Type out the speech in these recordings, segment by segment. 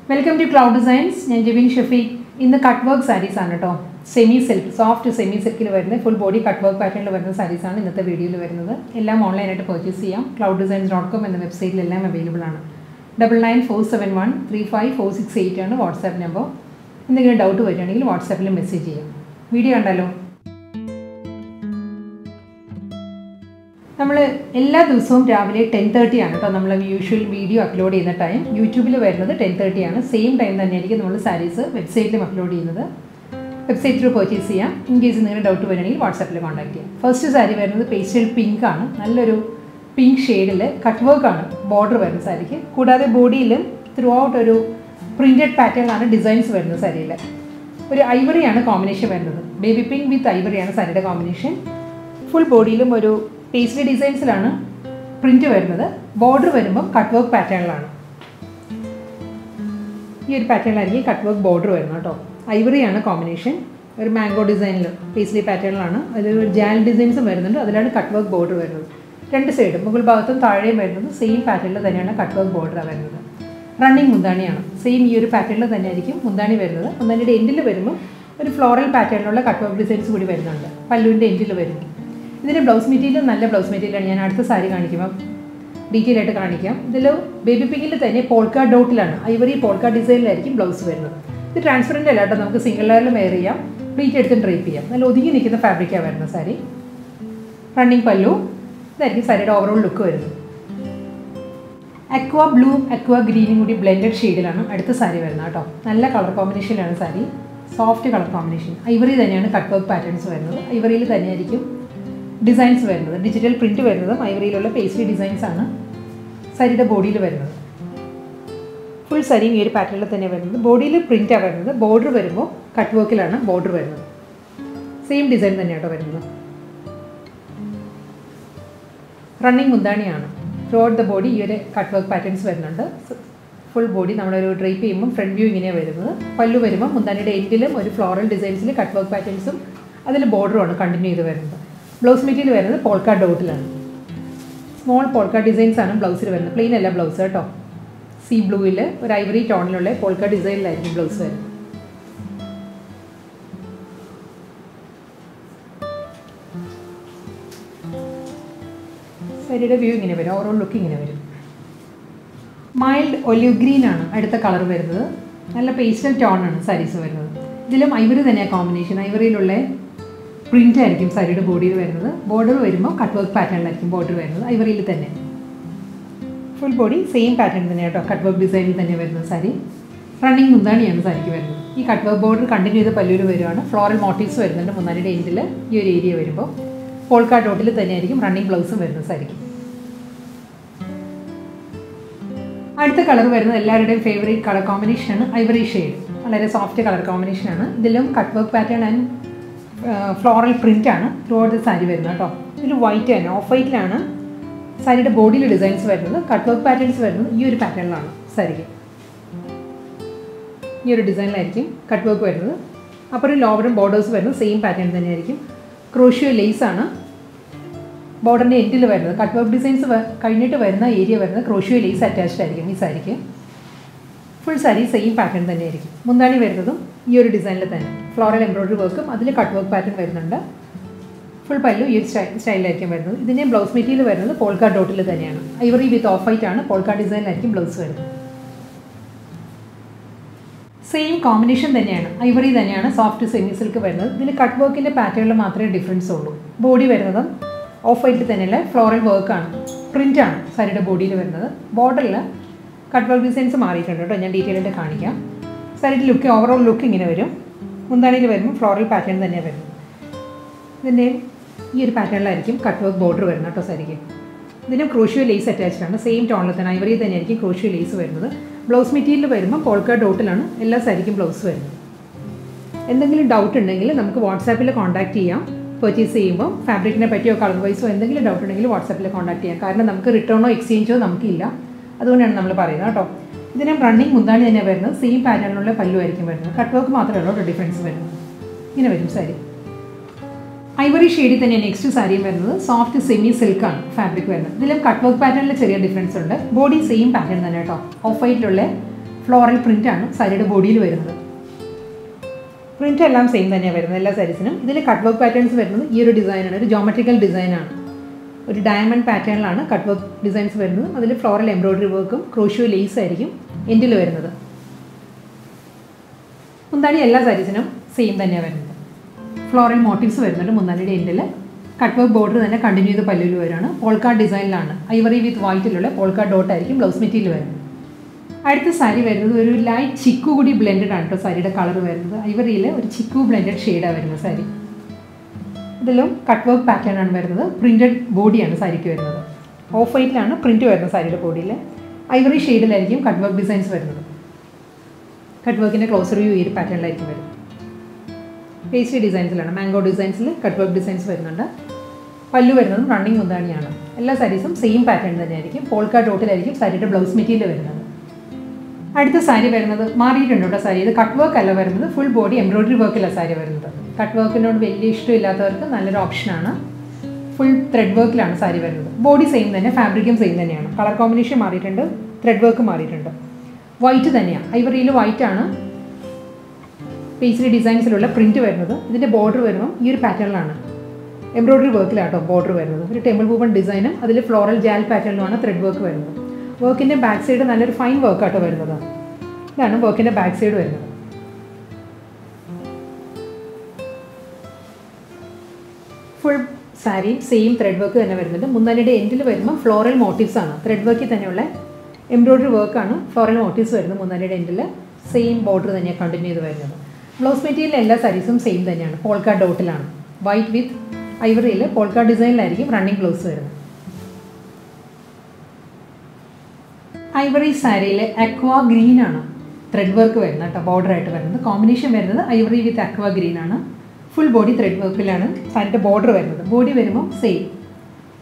Welcome to Cloud Designs. I am Jibin Shafiq. In the cut work sarees, semi silk, soft semi silk, full body cut work pattern sarees in the video. All online at purchase. Clouddesigns.com and the website available. 99471 35468 is WhatsApp number. If you have doubt, WhatsApp message. Video andalo. നമ്മൾ എല്ലാ ദിവസവും രാവിലെ 10:30 ആണ് ട്ടോ നമ്മൾ usual video upload ചെയ്യുന്ന time. യൂട്യൂബിൽ വരുന്നത് 10:30 ആണ്. സെയിം ടൈം തന്നെയായിരിക്കും നമ്മൾ സാരീസ് വെബ്സൈറ്റിലും അപ്ലോഡ് ചെയ്യുന്നത്. വെബ്സൈറ്റ് ത്രൂ പർച്ചേസ് ചെയ്യാം. ഇൻ കേസ് നിങ്ങൾക്ക് ഡൗട്ട് വരണമെങ്കിൽ വാട്സാപ്പിൽ കോൺടാക്ട് ചെയ്യാം. ഫസ്റ്റ് സാരി വരുന്നത് പേസ്റ്റൽ പിങ്ക് ആണ്. നല്ലൊരു പിങ്ക് ഷെയ്ഡിൽ കട്ട് വർക്ക് ആണ് ബോർഡർ വരുന്ന സാരിക്ക്. കൂടാതെ ബോഡിയിലും ത്രൂ ഔട്ട് ഒരു പ്രിന്റഡ് പാറ്റേൺ ആണ് ഡിസൈൻസ് വരുന്നത് സാരിയിൽ. ഒരു ഐവറിയാണ് കോമ്പിനേഷൻ വരുന്നത്. ബേബി പിങ്ക് വിത്ത് ഐവറിയാണ് സാരിയുടെ കോമ്പിനേഷൻ. ഫുൾ ബോഡിയിലും ഒരു പേസ്ലി ഡിസൈൻസിലാണ് പ്രിന്റ് വരുന്നത്. ബോർഡർ വരുമ്പോൾ കട്ട് വർക്ക് പാറ്റേണിലാണ്. ഈ ഒരു പാറ്റേണിലായിരിക്കും കട്ട് വർക്ക് ബോർഡർ വരുന്നത് കേട്ടോ. ഐവറിയാണ് കോമ്പിനേഷൻ. ഒരു മാംഗോ ഡിസൈനിൽ പേസ്ലി പാറ്റേണിലാണ്. അതിൽ ജാൽ ഡിസൈൻസും വരുന്നുണ്ട്. അതിലാണ് കട്ട് വർക്ക് ബോർഡർ വരുന്നത്. രണ്ട് സൈഡും മുകൾ ഭാഗത്തും താഴെയും വരുന്നത് സെയിം പാറ്റേണിൽ തന്നെയാണ് കട്ട് വർക്ക് ബോർഡർ വരുന്നത്. റണ്ണിങ് മുന്താണിയാണ്. സെയിം ഈ ഒരു പാറ്റേണിൽ തന്നെയായിരിക്കും മുന്താണി വരുന്നത്. മുന്താണിയുടെ എൻഡിൽ വരുമ്പോൾ ഒരു ഫ്ലോറൽ പാറ്റേണിലുള്ള കട്ട് വർക്ക് ഡിസൈൻസ് കൂടി വരുന്നുണ്ട്. പല്ലുവിൻ്റെ എൻഡിൽ വരും. ഇതിൻ്റെ ബ്ലൗസ് മെറ്റീരിയൽ നല്ല ബ്ലൗസ് മെറ്റീരിയലാണ്. ഞാൻ അടുത്ത സാരി കാണിക്കുമ്പോൾ ഡീറ്റെയിൽ ആയിട്ട് കാണിക്കാം. ഇതിൽ ബേബി പിങ്കിൽ തന്നെ പോൾക്കാ ഡോട്ടിലാണ്, ഐവറി പോൾക്കാ ഡിസൈനിലായിരിക്കും ബ്ലൗസ് വരുന്നത്. ഇത് ട്രാൻസ്പെറൻ്റ് അല്ല കേട്ടോ, നമുക്ക് സിംഗിൾ ലെയറിൽ വെയർ ചെയ്യാം, പ്ലീറ്റ് എടുത്തും ഡ്രൈപ്പ് ചെയ്യാം. നല്ല ഒതുങ്ങി നിൽക്കുന്ന ഫാബ്രിക്കാണ് വരുന്നത് സാരി. റണ്ണിങ് പല്ലു, ഇതായിരിക്കും സാരിയുടെ ഓവറോൾ ലുക്ക് വരുന്നത്. അക്വ ബ്ലൂ അക്വ ഗ്രീനും കൂടി ബ്ലെൻഡഡ് ഷെയ്ഡിലാണ് അടുത്ത സാരി വരുന്നത് കേട്ടോ. നല്ല കളർ കോമ്പിനേഷനിലാണ് sari, soft colour combination. Ivory തന്നെയാണ് കട്ട് വർക്ക് പാറ്റേൺസ് വരുന്നത്. ഐവറിയിൽ തന്നെയായിരിക്കും ഡിസൈൻസ് വരുന്നത്. ഡിജിറ്റൽ പ്രിൻറ്റ് വരുന്നതും ഐവറിയിലുള്ള പേസ്ലി ഡിസൈൻസ് ആണ് സാരിയുടെ ബോഡിയിൽ വരുന്നത്. ഫുൾ സാരിയും ഈ ഒരു പാറ്റേണിൽ തന്നെ വരുന്നത്. ബോഡിയിൽ പ്രിൻറ്റാണ് വരുന്നത്. ബോർഡർ വരുമ്പോൾ കട്ട് വർക്കിലാണ് ബോർഡർ വരുന്നത്. സെയിം ഡിസൈൻ തന്നെയാട്ടോ വരുന്നത്. റണ്ണിങ് മുന്താണിയാണ്. ത്രൂ ഔട്ട് ദ ബോഡി ഈ ഒരു കട്ട് വർക്ക് പാറ്റേൺസ് വരുന്നുണ്ട്. ഫുൾ ബോഡി നമ്മളൊരു ഡ്രൈപ്പ് ചെയ്യുമ്പോൾ ഫ്രണ്ട് വ്യൂ ഇങ്ങനെയാണ് വരുന്നത്. പല്ലു വരുമ്പോൾ മുന്താണിയുടെ എൻഡിലും ഒരു ഫ്ലോറൽ ഡിസൈൻസിൽ കട്ട് വർക്ക് പാറ്റേൺസും അതിൽ ബോർഡറുമാണ് കണ്ടിന്യൂ ചെയ്ത് വരുന്നത്. ബ്ലൗസ് മെറ്റീരിയൽ വരുന്നത് പോൾക്കാ ഡോട്ടിലാണ്. സ്മോൾ പോൾക്കാ ഡിസൈൻസ് ആണ് ബ്ലൗസിൽ വരുന്നത്. പ്ലെയിൻ അല്ല ബ്ലൗസ് കേട്ടോ. സീ ബ്ലൂവിൽ ഒരു ഐവറി ടോണിലുള്ള പോൾക്കാ ഡിസൈനിലായിരിക്കും ബ്ലൗസ് വരുന്നത്. സാരിയുടെ വ്യൂ ഇങ്ങനെ വരും. ഓവറോൾ ലുക്ക് ഇങ്ങനെ വരും. മൈൽഡ് ഒലിവ് ഗ്രീൻ ആണ് അടുത്ത കളർ വരുന്നത്. നല്ല പേസ്റ്റൽ ടോണാണ് സാരീസ് വരുന്നത്. ഇതിലും ഐവറി തന്നെയാണ് കോമ്പിനേഷൻ. ഐവറിയിലുള്ള പ്രിൻ്റ് ആയിരിക്കും സാരിയുടെ ബോഡിയിൽ വരുന്നത്. ബോർഡർ വരുമ്പോൾ കട്ട് വർക്ക് പാറ്റേണിലായിരിക്കും ബോർഡർ വരുന്നത്. ഐവറിയിൽ തന്നെ ഫുൾ ബോഡി സെയിം പാറ്റേൺ തന്നെയാണ് കേട്ടോ. കട്ട് വർക്ക് ഡിസൈനിൽ തന്നെ വരുന്നത് സാരി. റണ്ണിങ് മുന്താണിയാണ് സാരിക്ക് വരുന്നത്. ഈ കട്ട് വർക്ക് ബോർഡർ കണ്ടിന്യൂ ചെയ്ത് പല്ലൂർ വരുവാണ്. ഫ്ലോറൽ മോട്ടീവ്സ് വരുന്നുണ്ട് മുന്താണിയുടെ എൻഡിൽ. ഈ ഒരു ഏരിയ വരുമ്പോൾ പോൾക്കാ ഡോട്ടിൽ തന്നെയായിരിക്കും റണ്ണിങ് ബ്ലൗസും വരുന്നത് സാരിക്ക്. അടുത്ത കളർ വരുന്നത് എല്ലാവരുടെയും ഫേവറേറ്റ് കളർ കോമ്പിനേഷനാണ് ഐവറി ഷെയ്ഡ്. വളരെ സോഫ്റ്റ് കളർ കോമ്പിനേഷനാണ്. ഇതിലും cut work pattern and floral print ആണ് ത്രൂ ഔട്ട് ദ സാരി വരുന്നത് കേട്ടോ. ഇതിൽ വൈറ്റ് ആണ്, ഓഫ് വൈറ്റിലാണ് സാരിയുടെ ബോഡിയിൽ ഡിസൈൻസ് വരുന്നത്. കട്ട് വർക്ക് പാറ്റേൺസ് വരുന്നത് ഈ ഒരു പാറ്റേണിലാണ് സാരിക്ക്. ഈ ഒരു ഡിസൈനിലായിരിക്കും കട്ട് വർക്ക് വരുന്നത്. അപ്പുറം ലോവറും ബോർഡേഴ്സ് വരുന്നത് സെയിം പാറ്റേൺ തന്നെയായിരിക്കും. ക്രോഷ്യോ ലേസ് ആണ് ബോർഡറിൻ്റെ എൻഡിൽ വരുന്നത്. കട്ട് വർക്ക് ഡിസൈൻസ് കഴിഞ്ഞിട്ട് വരുന്ന ഏരിയ വരുന്നത് ക്രോഷ്യോ ലേസ് അറ്റാച്ച്ഡ് ആയിരിക്കും ഈ സാരിക്ക്. ഫുൾ സാരി സെയിം പാറ്റേൺ തന്നെയായിരിക്കും. മുന്താണി വരുന്നതും ഈ ഒരു ഡിസൈനിൽ തന്നെ ഫ്ലോറൽ എംബ്രോയിഡറി വർക്കും അതിൽ കട്ട് വർക്ക് പാറ്റേൺ വരുന്നുണ്ട്. ഫുൾ പല്ലു ഈ ഒരു സ്റ്റൈലിലായിരിക്കും വരുന്നത്. ഇതിൻ്റെ ബ്ലൗസ് മെറ്റീരിയൽ വരുന്നത് പോൾക്കാ ഡോട്ടിൽ തന്നെയാണ്. ഐവറി വിത്ത് ഓഫ് വൈറ്റ് ആണ്. പോൾക്കാ ഡിസൈനിലായിരിക്കും ബ്ലൗസ് വരുന്നത്. സെയിം കോമ്പിനേഷൻ തന്നെയാണ്. ഐവറി തന്നെയാണ് സോഫ്റ്റ് സെമി സിൽക്ക് വരുന്നത്. ഇതിൽ കട്ട് വർക്കിൻ്റെ പാറ്റേണിൽ മാത്രമേ ഡിഫറൻസ് ഉള്ളൂ. ബോഡി വരുന്നതും ഓഫ് വൈറ്റിൽ തന്നെയുള്ള ഫ്ലോറൽ വർക്കാണ്, പ്രിൻ്റാണ് സാരിയുടെ ബോഡിയിൽ വരുന്നത്. ബോർഡറിൽ കട്ട് വർക്ക് ഡിസൈൻസ് മാറിയിട്ടുണ്ട് കേട്ടോ. ഞാൻ ഡീറ്റെയിൽ ആയിട്ട് കാണിക്കാം. സാരിയുടെ ലുക്ക് ഓവറോൾ ലുക്ക് ഇങ്ങനെ വരും. മുന്താണിയിൽ വരുമ്പോൾ ഫ്ലോറൽ പാറ്റേൺ തന്നെയാണ് വരുന്നത്. ഇതിൻ്റെ ഈ ഒരു പാറ്റേണിലായിരിക്കും കട്ട് വർക്ക് ബോർഡർ വരുന്നത് കേട്ടോ സാരിക്ക്. ഇതിന് ക്രോഷ്യോ ലേസ് അറ്റാച്ച്ഡ് ആണ്. സെയിം ടോണിൽ തന്നെ ഐവറി തന്നെയായിരിക്കും ക്രോഷ്യോ ലേസ് വരുന്നത്. ബ്ലൗസ് മെറ്റീരിയൽ വരുമ്പോൾ പോൾക്കാ ഡോട്ടിലാണ് എല്ലാ സാരിക്കും ബ്ലൗസ് വരുന്നത്. എന്തെങ്കിലും ഡൗട്ട് ഉണ്ടെങ്കിൽ നമുക്ക് വാട്സാപ്പിൽ കോൺടാക്ട് ചെയ്യാം. പർച്ചേസ് ചെയ്യുമ്പോൾ ഫാബ്രിക്കിനെ പറ്റിയോ കളർ വൈസോ എന്തെങ്കിലും ഡൗട്ട് ഉണ്ടെങ്കിൽ വാട്സാപ്പിൽ കോൺടാക്ട് ചെയ്യാം. കാരണം നമുക്ക് റിട്ടേണോ എക്സ്ചേഞ്ചോ നമുക്കില്ല. അതുകൊണ്ടാണ് നമ്മൾ പറയുന്നത് കേട്ടോ. ഇതിന് റണ്ണിങ് മുന്താണി തന്നെ വരുന്നത്. സെയിം പാറ്റേണിലുള്ള പല്ലു ആയിരിക്കും വരുന്നത്. കട്ട് വർക്ക് മാത്രമേ ഉള്ളൂ ഡിഫറൻസ് വരുന്നത്. ഇങ്ങനെ വരും സാരി. ഐവറി ഷെയ്ഡിൽ തന്നെ നെക്സ്റ്റ് സാരിയും വരുന്നത് സോഫ്റ്റ് സെമി സിൽക്കാണ് ഫാബ്രിക് വരുന്നത്. ഇതിലും കട്ട് വർക്ക് പാറ്റേണിൽ ചെറിയ ഡിഫറൻസ് ഉണ്ട്. ബോഡി സെയിം പാറ്റേൺ തന്നെ കേട്ടോ. ഓഫ് വൈറ്റിലുള്ള ഫ്ലോറൽ പ്രിൻ്റാണ് സാരിയുടെ ബോഡിയിൽ വരുന്നത്. പ്രിൻ്റ് എല്ലാം സെയിം തന്നെയാണ് വരുന്നത് എല്ലാ സാരീസിനും. ഇതിൽ കട്ട് വർക്ക് പാറ്റേൺസ് വരുന്നത് ഈ ഒരു ഡിസൈനാണ്, ഒരു ജോമെട്രിക്കൽ ഡിസൈനാണ്. ഒരു ഡയമണ്ട് പാറ്റേണിലാണ് കട്ട് വർക്ക് ഡിസൈൻസ് വരുന്നത്. അതിൽ ഫ്ലോറൽ എംബ്രോയ്ഡറി വർക്കും ക്രോഷ്യോ ലേസ് ആയിരിക്കും എൻഡിൽ വരുന്നത്. മുന്താണി എല്ലാ സാരീസിനും സെയിം തന്നെയാണ് വരുന്നത്. ഫ്ലോറൽ മോട്ടീവ്സ് വരുന്നുണ്ട് മുന്താണിയുടെ എൻഡിൽ. കട്ട് വർക്ക് ബോർഡർ തന്നെ കണ്ടിന്യൂ ചെയ്ത് പല്ലുവിൽ വരികയാണ്. പോൾക്കാർഡ് ഡിസൈനിലാണ്. ഐവറി വിത്ത് വൈറ്റിലുള്ള പോൾക്കാർഡ് ഡോട്ട് ആയിരിക്കും ബ്ലൗസ് മെറ്റീരിയൽ വരുന്നത്. അടുത്ത സാരി വരുന്നത് ഒരു ലൈറ്റ് ചിക്കു കൂടി ബ്ലെൻഡഡ് ആണ് കേട്ടോ സാരിയുടെ കളർ വരുന്നത്. ഐവറിയിൽ ഒരു ചിക്കു ബ്ലെൻഡഡ് ഷെയ്ഡാണ് വരുന്നത് സാരി. ഇതിലും കട്ട് വർക്ക് പാറ്റേൺ ആണ് വരുന്നത്. പ്രിൻറ്റഡ് ബോഡിയാണ് സാരിക്ക് വരുന്നത്. ഓഫ് വൈറ്റിലാണ് പ്രിൻറ്റ് വരുന്നത് സാരിയുടെ ബോഡിയിൽ. ഐവറി ഷെയ്ഡിലായിരിക്കും കട്ട് വർക്ക് ഡിസൈൻസ് വരുന്നത്. കട്ട് വർക്കിൻ്റെ ക്ലോസർ വ്യൂ ഈ ഒരു പാറ്റേണിലായിരിക്കും വരുന്നത്. പേസ്ട്രി ഡിസൈൻസിലാണ്, മാംഗോ ഡിസൈൻസിൽ കട്ട് വർക്ക് ഡിസൈൻസ് വരുന്നുണ്ട്. പല്ലു വരുന്നതും റണ്ണിങ് മുന്താണിയാണ്. എല്ലാ സാരീസും സെയിം പാറ്റേൺ തന്നെയായിരിക്കും. പോൾക്കാർഡ് ഡോട്ടിലായിരിക്കും സാരിയുടെ ബ്ലൗസ് മെറ്റീരിയൽ വരുന്നത്. അടുത്ത സാരി വരുന്നത് മാറിയിട്ടുണ്ട് കേട്ടോ സാരി. ഇത് കട്ട് വർക്ക് അല്ല വരുന്നത്, ഫുൾ ബോഡി എംബ്രോയ്ഡറി വർക്കിലാണ് സാരി വരുന്നത്. കട്ട് വർക്കിനോട് വലിയ ഇഷ്ടമില്ലാത്തവർക്ക് നല്ലൊരു ഓപ്ഷനാണ്. ഫുൾ ത്രെഡ് വർക്കിലാണ് സാരി വരുന്നത്. ബോഡി സെയിം തന്നെ, ഫാബ്രിക്കും സെയിം തന്നെയാണ്. കളർ കോമ്പിനേഷൻ മാറിയിട്ടുണ്ട്, ത്രെഡ് വർക്ക് മാറിയിട്ടുണ്ട്. വൈറ്റ് തന്നെയാണ്, ഐവറിയിൽ വൈറ്റാണ് പേസ്ട്രി ഡിസൈൻസിലുള്ള പ്രിൻറ്റ് വരുന്നത്. ഇതിൻ്റെ ബോർഡർ വരുമ്പോൾ ഈ ഒരു പാറ്റേണിലാണ്, എംബ്രോയ്ഡറി വർക്കിലാട്ടോ ബോർഡർ വരുന്നത്. ഒരു ടെമ്പിൾ വൂവൺ ഡിസൈനും അതിൽ ഫ്ലോറൽ ജാൽ പാറ്റേണിലുമാണ് ത്രെഡ് വർക്ക് വരുന്നത്. വർക്കിൻ്റെ ബാക്ക് സൈഡ് നല്ലൊരു ഫൈൻ വർക്കാട്ടോ വരുന്നത്. ഇതാണ് വർക്കിൻ്റെ ബാക്ക് സൈഡ് വരുന്നത്. Full sari same thread work തന്നെ വരുന്നുണ്ട്. മുന്താണിയുടെ എൻഡിൽ വരുമ്പോൾ ഫ്ലോറൽ മോട്ടീവ്സ് ആണ്. ത്രെഡ് വർക്കിൽ തന്നെയുള്ള എംബ്രോയ്ഡറി വർക്കാണ് ഫ്ലോറൽ മോട്ടീവ്സ് വരുന്നത്. മുന്താണിയുടെ എൻഡിൽ സെയിം ബോർഡർ തന്നെയാണ് കണ്ടിന്യൂ ചെയ്ത് വരുന്നത്. ബ്ലൗസ് മെറ്റീരിയൽ എല്ലാ സാരീസും സെയിം തന്നെയാണ്. പോൾക്കാർഡ് ഡോട്ടിലാണ്. വൈറ്റ് വിത്ത് ഐവറിയിൽ പോൾക്കാർഡ് ഡിസൈനിലായിരിക്കും റണ്ണിങ് ബ്ലൗസ് വരുന്നത്. ഐവറി സാരിയിൽ അക്വാ ഗ്രീൻ ആണ് ത്രെഡ് വർക്ക് വരുന്നത് കേട്ടോ, ബോർഡറായിട്ട് വരുന്നത്. കോമ്പിനേഷൻ വരുന്നത് ഐവറി വിത്ത് അക്വാ ഗ്രീൻ ആണ്. ഫുൾ ബോഡി ത്രെഡ് വർക്കിലാണ് സാരിൻ്റെ ബോർഡർ വരുന്നത്. ബോഡി വരുമ്പോൾ സെയിം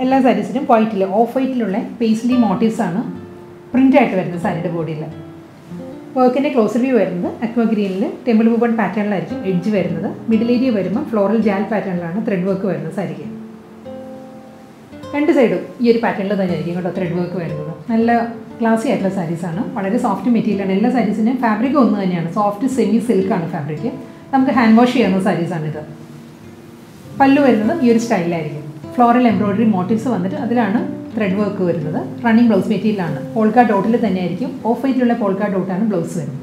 എല്ലാ സാരീസിനും വൈറ്റിൽ, ഓഫ് വൈറ്റിലുള്ള പേസ്ലി മോട്ടീവ്സ് ആണ് പ്രിൻ്റായിട്ട് വരുന്നത് സാരിയുടെ ബോഡിയിൽ. വർക്കിൻ്റെ ക്ലോസർ വ്യൂ വരുന്നത് അക്വാ ഗ്രീനിൽ ടെമ്പിൾ വൂവൺ പാറ്റേണിലായിരിക്കും എഡ്ജ് വരുന്നത്. മിഡിൽ ഏരിയ വരുമ്പോൾ ഫ്ലോറൽ ജാൽ പാറ്റേണിലാണ് ത്രെഡ് വർക്ക് വരുന്നത് സാരിക്ക്. രണ്ട് സൈഡും ഈ ഒരു പാറ്റേണിൽ തന്നെ ആയിരിക്കും കേട്ടോ ത്രെഡ് വർക്ക് വരുന്നത്. നല്ല ക്ലാസി ആയിട്ടുള്ള സാരീസാണ്. വളരെ സോഫ്റ്റ് മെറ്റീരിയലാണ്. എല്ലാ സാരീസിനും ഫാബ്രിക് ഒന്ന് തന്നെയാണ്. സോഫ്റ്റ് സെമി സിൽക്കാണ് ഫാബ്രിക്. നമുക്ക് ഹാൻഡ് വാഷ് ചെയ്യുന്ന സാരീസാണിത്. പല്ലു വരുന്നത് ഈ ഒരു സ്റ്റൈലിലായിരിക്കും. ഫ്ലോറൽ എംബ്രോയ്ഡറി മോട്ടീവ്സ് വന്നിട്ട് അതിലാണ് ത്രെഡ് വർക്ക് വരുന്നത്. റണ്ണിങ് ബ്ലൗസ് മെറ്റീരിയലാണ്. പോൾക്കാർഡ് ഡോട്ടിൽ തന്നെയായിരിക്കും. ഓഫ് വൈറ്റിലുള്ള പോൾക്കാർഡ് ഡോട്ടാണ് ബ്ലൗസ് വരുന്നത്.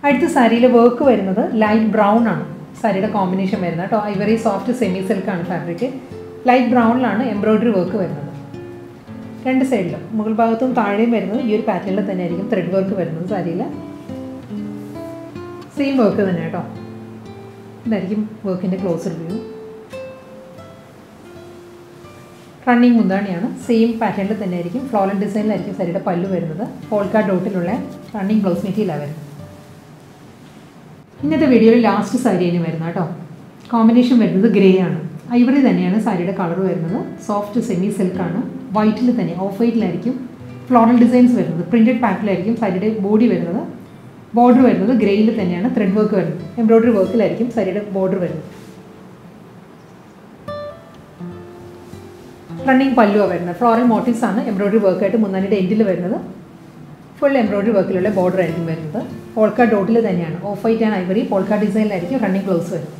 അടുത്ത സാരിയിൽ വർക്ക് വരുന്നത് ലൈറ്റ് ബ്രൗൺ ആണ് സാരിയുടെ കോമ്പിനേഷൻ വരുന്നത് കേട്ടോ. ഐവറി സോഫ്റ്റ് സെമി സിൽക്കാണ് ഫാബ്രിക്. ലൈറ്റ് ബ്രൗണിലാണ് എംബ്രോയ്ഡറി വർക്ക് വരുന്നത്. രണ്ട് സൈഡിലും മുകൾ ഭാഗത്തും താഴെയും വരുന്നത് ഈ ഒരു പാറ്റേണിൽ തന്നെയായിരിക്കും ത്രെഡ് വർക്ക് വരുന്നത് സാരിയിൽ. സെയിം വർക്ക് തന്നെ കേട്ടോ. ഇതായിരിക്കും വർക്കിൻ്റെ ക്ലോസർ വ്യൂ. റണ്ണിങ് മുന്താണിയാണ്. സെയിം പാറ്റേണിൽ തന്നെ ആയിരിക്കും. ഫ്ലോറൽ ഡിസൈനിലായിരിക്കും സാരിയുടെ പല്ലു വരുന്നത്. പോൾക്കാർഡ് ഡോട്ടിലുള്ള റണ്ണിങ് ബ്ലൗസ് മെറ്റീരിയലാണ് വരുന്നത്. ഇന്നത്തെ വീഡിയോയിൽ ലാസ്റ്റ് സാരി ഇനി വരുന്നത് കേട്ടോ. കോമ്പിനേഷൻ വരുന്നത് ഗ്രേ ആണ്. ഐവറി തന്നെയാണ് സാരിയുടെ കളർ വരുന്നത്. Soft semi സിൽക്കാണ്. വൈറ്റിൽ തന്നെ, ഓഫ് വൈറ്റിലായിരിക്കും ഫ്ലോറൽ ഡിസൈൻസ് വരുന്നത്. പ്രിൻറ്റഡ് പാക്കിലായിരിക്കും സാരിയുടെ ബോഡി വരുന്നത്. ബോർഡർ വരുന്നത് ഗ്രേയിൽ തന്നെയാണ്. ത്രെഡ് വർക്ക് വരുന്നത്. എംബ്രോയ്ഡറി വർക്കിലായിരിക്കും സാരിയുടെ ബോർഡർ വരുന്നത്. റണ്ണിങ് പല്ലുവാണ് വരുന്നത്. ഫ്ലോറൽ മോട്ടീവ്സ് ആണ് എംബ്രോയ്ഡറി വർക്കായിട്ട് മുന്താണിയുടെ എൻഡിൽ വരുന്നത്. ഫുൾ എംബ്രോയ്ഡറി വർക്കിലുള്ള ബോർഡർ ആയിരിക്കും വരുന്നത്. പോൾക്കാർഡ് ഡോട്ടിൽ തന്നെയാണ്. Off white and ivory polka ഡിസൈനിലായിരിക്കും റണ്ണിങ് ബ്ലൗസ് വരുന്നത്.